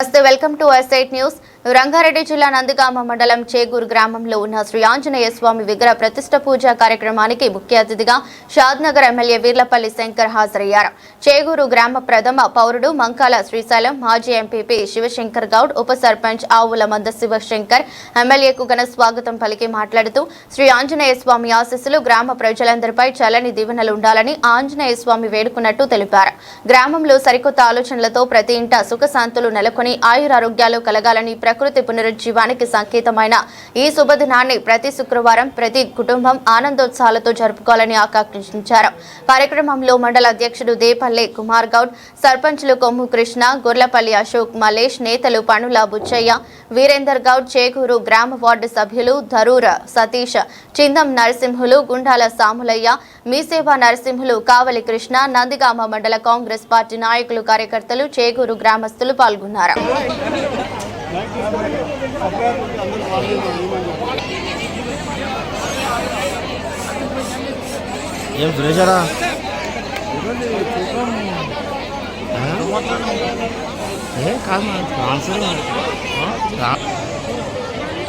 Welcome to ఎస్ఐట్ news. Rangareddy జిల్లా నందిగామ మండలం చేగూరు గ్రామంలో ఉన్న శ్రీ ఆంజనేయ స్వామి విగ్రహ ప్రతిష్ఠ పూజా కార్యక్రమానికి ముఖ్య అతిథిగా షాద్నగర్ ఎమ్మెల్యే వీర్లపల్లి శంకర్ హాజరయ్యారు. చేగూరు గ్రామ ప్రథమ పౌరుడు మంకాల శ్రీశైలం, మాజీ ఎంపీపీ శివశంకర్ గౌడ్, ఉప సర్పంచ్ ఆవుల మంద శివశంకర్ ఎమ్మెల్యేకు ఘన స్వాగతం పలికి మాట్లాడుతూ శ్రీ ఆంజనేయ స్వామి ఆశీస్సులు గ్రామ ప్రజలందరిపై చల్లని దీవెనలు ఉండాలని ఆంజనేయ స్వామి వేడుకున్నట్టు తెలిపారు. గ్రామంలో సరికొత్త ఆలోచనలతో ప్రతి ఇంట సుఖశాంతులు నెలకొని ఆయురారోగ్యాలు కలగాలని ప్రకృతి పునరుజ్జీవానికి సంకేతమైన ఈ శుభదినాన్ని ప్రతి శుక్రవారం ప్రతి కుటుంబం ఆనందోత్సాహాలతో జరుపుకోవాలని ఆకాంక్షించారు. కార్యక్రమంలో మండల అధ్యక్షుడు దేపల్లె కుమార్ గౌడ్, సర్పంచ్లు కొమ్ము కృష్ణ, గొర్లపల్లి అశోక్, మలేష్, నేతలు పనుల బుచ్చయ్య, వీరేందర్ గౌడ్, చేకూరు గ్రామ వార్డు సభ్యులు ధరూర సతీష్, చిందం నరసింహులు, గుండాల సాములయ్య, మీసేవ నరసింహులు, కావలి కృష్ణ, నందిగామ మండల కాంగ్రెస్ పార్టీ నాయకులు, కార్యకర్తలు, చేకూరు గ్రామస్తులు పాల్గొన్నారు.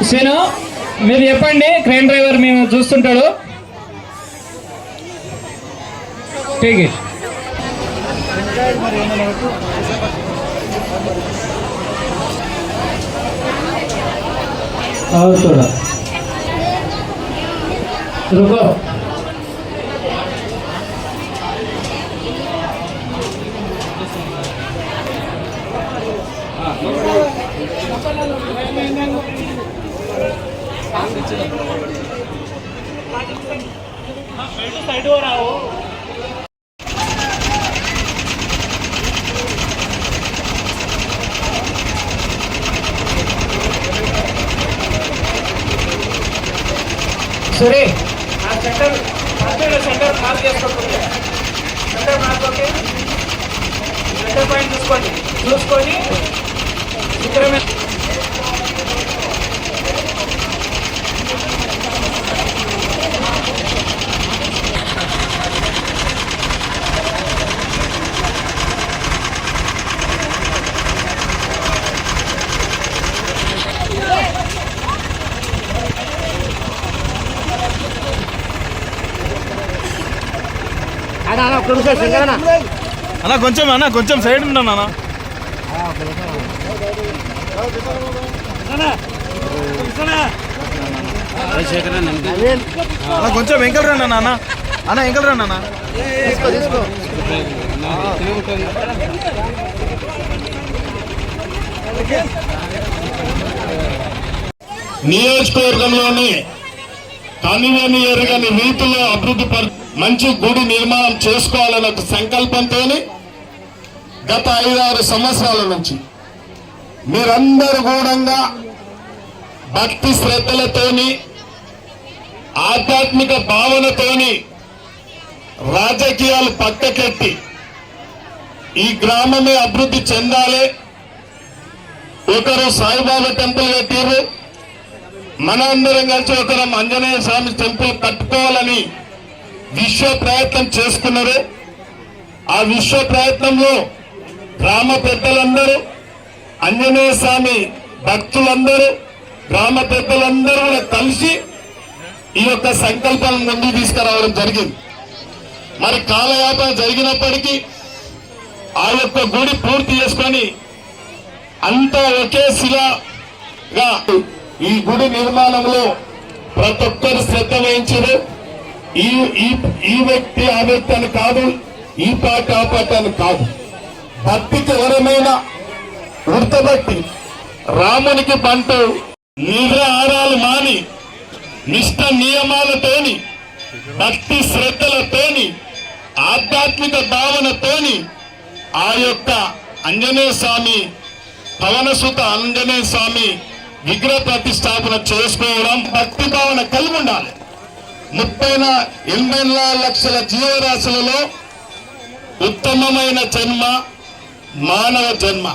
సీను మీరు చెప్పండి, క్రేన్ డ్రైవర్ మేము చూస్తుంటాడు. టికెట్ थोड़ा रुको साइड हो रहा हो. సరే ఆ సెంటర్ మార్క్ చేసుకోండి. Centre mark okay. Centre point చూసుకొని శుక్రమే అన్న కొంచెం సైడ్ ఉంటాను అన్న. కొంచెం వెంకలు రండి అన్న. అన్న వెంకలు రండి అన్న. తీసుకో నియోజకవర్గంలోని కనివేని ఎరగని రీతిలో అభివృద్ధి మంచి గుడి నిర్మాణం చేసుకోవాలన్న సంకల్పంతో గత 5-6 సంవత్సరాల నుంచి మీరందరూ కూడా భక్తి శ్రద్ధలతోని ఆధ్యాత్మిక భావనతోని రాజకీయాలు పక్కకెట్టి ఈ గ్రామమే అభివృద్ధి చెందాలి. ఒకరు సాయిబాబా టెంపుల్ కట్టారు, మన అందరం కలిసి ఒకరు ఆంజనేయ స్వామి టెంపుల్ కట్టుకోవాలని విశ్వ ప్రయత్నం చేసుకున్నారు. ఆ విశ్వ ప్రయత్నంలో గ్రామ పెద్దలందరూ, ఆంజనేయ స్వామి భక్తులందరూ, గ్రామ పెద్దలందరూ కూడా కలిసి ఈ యొక్క సంకల్పాలను ముందుకు తీసుకురావడం జరిగింది. మరి కాలయాపన జరిగినప్పటికీ ఆ యొక్క గుడి పూర్తి చేసుకొని అంతా ఒకే శిలగా ఈ గుడి నిర్మాణంలో ప్రతి ఒక్కరు శ్రద్ధ వహించారు. ఈ వ్యక్తి ఆ వ్యక్తి అని కాదు, ఈ పార్టీ ఆ పార్టీ అని కాదు. భక్తికి ఎవరమైనా వృత్తభక్తి రామునికి బంటు నిరాహారాలు మాని నిష్ట నియమాలతోని భక్తి శ్రద్ధలతోని ఆధ్యాత్మిక భావనతోని ఆ యొక్క ఆంజనేయ స్వామి పవనసుత ఆంజనేయ స్వామి విగ్రహ ప్రతిష్టాపన చేసుకోవడం భక్తి భావన కలిగి ఉండాలి. 84 లక్షల జీవరాశులలో ఉత్తమమైన జన్మ మానవ జన్మ.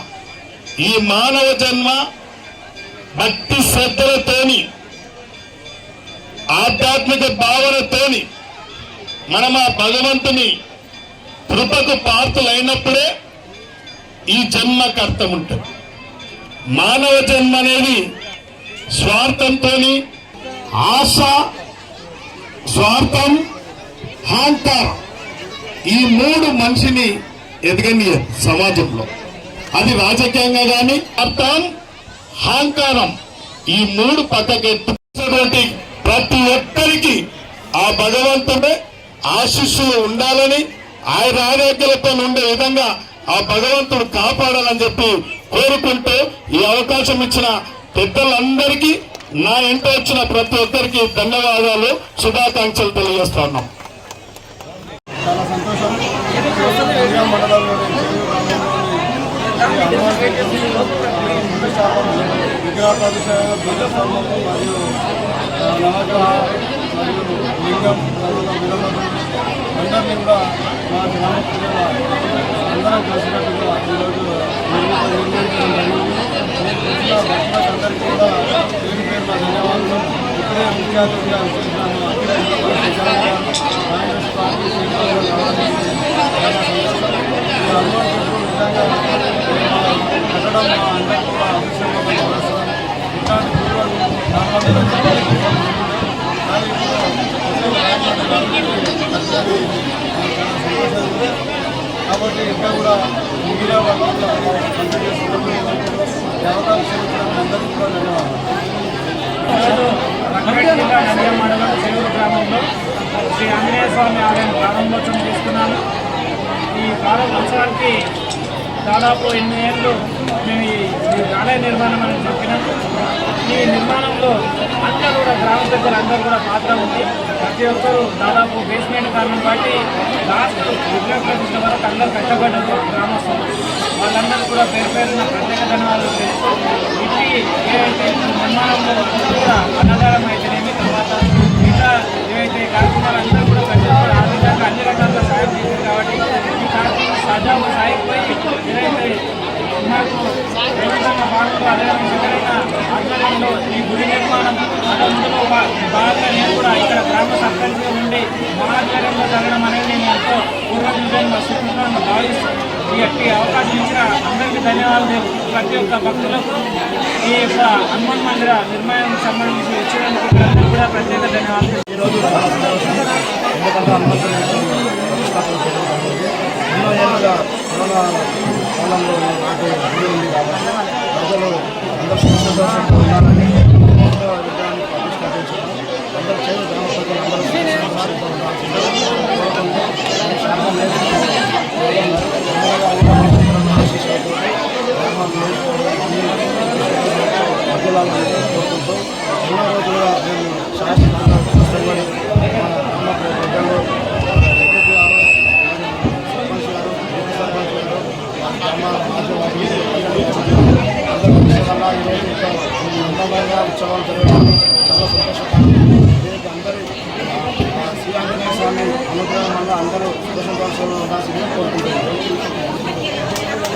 ఈ మానవ జన్మ భక్తి శ్రద్ధలతోని ఆధ్యాత్మిక భావనతోని మనం ఆ భగవంతుని కృపకు పాత్రలైనప్పుడే ఈ జన్మకు అర్థం ఉంటుంది. మానవ జన్మ అనేది స్వార్థంతో, ఆశ, స్వార్థం, అహంకారం, ఈ మూడు మనిషిని ఎదగనియదు సమాజంలో. అది రాజకీయంగా కానీ అర్థం, అహంకారం, ఈ మూడు పక్కకెత్తున్నటువంటి ప్రతి ఒక్కరికి ఆ భగవంతుడే ఆశీస్సులు ఉండాలని, ఆయన ఆరోగ్యాలతో ఉండే విధంగా ఆ భగవంతుడు కాపాడాలని చెప్పి కోరుకుంటూ ఈ అవకాశం ఇచ్చిన పెద్దలందరికీ, నా ఇంట వచ్చిన ప్రతి ఒక్కరికి ధన్యవాదాలు, శుభాకాంక్షలు తెలియజేస్తా ఉన్నాం. చాలా సంతోషం. మండలంలోని విగ్రహ ప్రతిష్టాపన, ధ్వజస్తంభం మరియు నవగ్రహ మరియు లింగం అందరినీ కూడా మా గ్రామ ప్రజల అందరం కలిసినట్టుగా ఈరోజు నిర్మించడం జరిగింది. నేను తెలిసిన భక్తులందరికీ కూడా పేరు పేరున ధన్యవాదాలు. ఇప్పుడే ముఖ్య అతిథిగా చేసిన కాంగ్రెస్ పార్టీ కట్టడం మా అందరికీ కూడా అభిషేకంగా భావిస్తున్నాం. ఇట్లాంటి పూర్వాలు కాబట్టి ఇంకా కూడా మిగిలిన వాళ్ళు కంప్లీట్ చేసుకుంటున్నాం. అవకాశం అందరికీ కూడా ధన్యవాదాలు. రంగారెడ్డి జిల్లా నంద్యాల మండలం చెరువురు గ్రామంలో శ్రీ ఆంజనేయ స్వామి ఆలయం ప్రారంభోత్సవం చేసుకున్నాను. ఈ ప్రారంభోత్సవానికి దాదాపు 8 ఏళ్ళు మేము ఈ ఆలయ నిర్మాణం అని చెప్పినాం. ఈ నిర్మాణంలో అందరూ కూడా గ్రామ పెద్దలు అందరూ కూడా పాత్ర ఉంది. ప్రతి ఒక్కరూ దాదాపు బేస్మెంట్ కారణం బట్టి లాస్ట్ విగ్రహ ప్రతిష్ట వరకు అందరూ కష్టపడ్డారు గ్రామస్తులు. వాళ్ళందరూ కూడా పేరు పేరున ప్రత్యేక ధన్యవాదాలు తెలుస్తూ ఇట్టి ఏవైతే నిర్మాణంలో కూడా అన్నదానం అయితేనేమి, తర్వాత మిగతా ఏవైతే కార్యక్రమాలు అందరూ కూడా ప్రతి ఒక్కరు ఆ విధంగా అన్ని రకాలుగా సాయం చేశారు. కాబట్టి ఈ కార్యక్రమం సజావు సాగిపోయి ఏదైతే మాకు ఏ విధంగా భాగంలో అదేవిధంగా ఆధ్వర్యంలో ఈ గుడి నిర్మాణం అందులో భాగంగా నేను కూడా ఇక్కడ గ్రామ సర్పంచ్గా ఉండి మా ఆధ్వర్యంలో జరగడం అనేది నేను ఎంతో పూర్వజన్మ సుకృతాన్ని భావిస్తూ ఈ యొక్క అవకాశం ఇచ్చిన అందరికీ ధన్యవాదాలు తెలుపుతూ ప్రతి ఒక్క భక్తులకు ఈ యొక్క హనుమాన్ మందిర నిర్మాణానికి సంబంధించి ఇచ్చినందుకు అందరికీ కూడా ప్రత్యేక ధన్యవాదాలు. ఈరోజు ఎందుకంటే హనుమంతుని ప్రతిష్టాపన చేయడం కాబట్టి ఎన్నో ఏళ్ళుగా కరోనా కాలంలో నాకు గుడి ఉంది కాబట్టి ప్రజలు అందరూ సంతోషంగా ఉండాలని విగ్రహాన్ని ప్రతిష్టాపించారు. అందరూ చేరు గ్రామ ప్రజలు అందరూ కోరుకుంటూ ఎన్నో రోజులుగా మేము శాశ్వతంగా కష్టపడి గ్రామ ప్రజలు అందరూ వల్ల ఈరోజు అందమైన ఉత్సవాలు జరగడం చాలా సంతోషకరం.